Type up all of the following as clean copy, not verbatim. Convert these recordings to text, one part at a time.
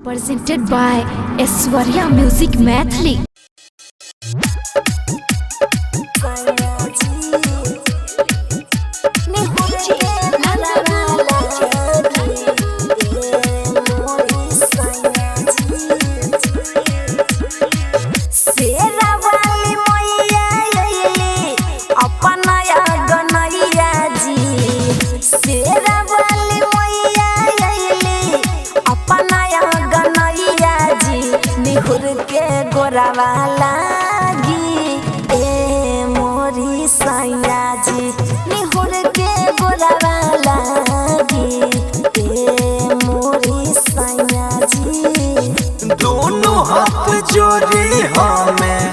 Presented by Aishwarya Music Mathli. गोरावाला ए मोरी सैया जी निहुर के गोरावाला ए मोरी सैया जी दोनों हाथ जोड़े हमें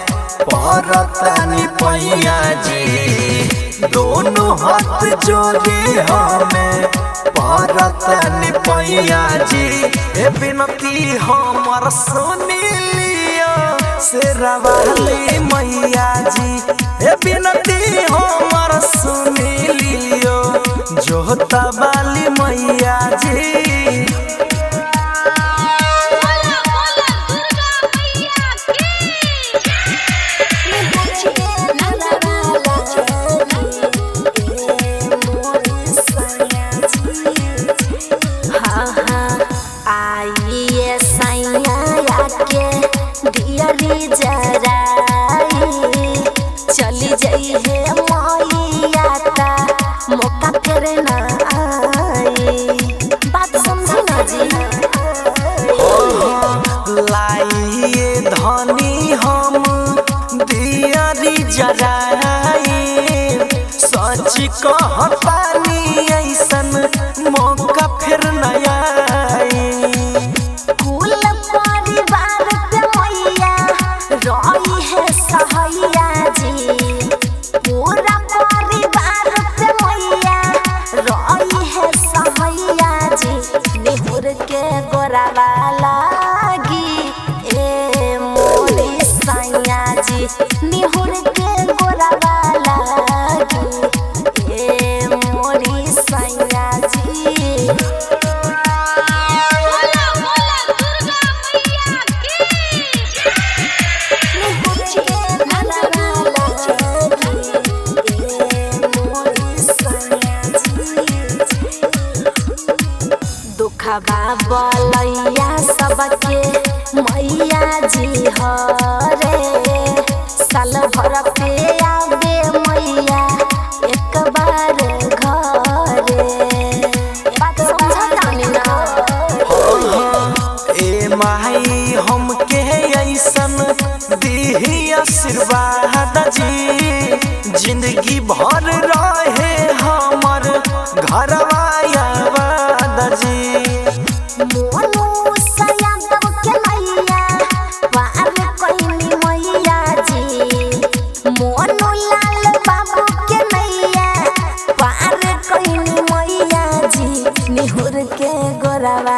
परतनी पैया जी दोनों हाथ जोड़े हमें परतनी पैया जी ए बिनती हमर सुनी शेरावाली मैया जी ए बिनती हमर सुनी लियो जोता वाली मैया जी चली जाई है मैया ता मौका फिर ना आई बात समझी ना जी लाइए धनी हम दियारी जराई सच कहतानी ऐसन मौका फिर ना आई कुल परिवार पे मैया रही है सहैया जी पूरा परिवार पे मैया रही है सहैया जी निहुर के गोरावाला ए मोरी सैया जी निहुर के गोरावाला ए मोरी सैया जी बलैया सबके मैया जी हरे साल भर पे आवे मैया एक बार घरे बात समझतानी ना ए माई हमके ऐसन दीही आशीर्वाद जी जिंदगी भर रहे हमर घरवा याद जी निहुर के गोरावा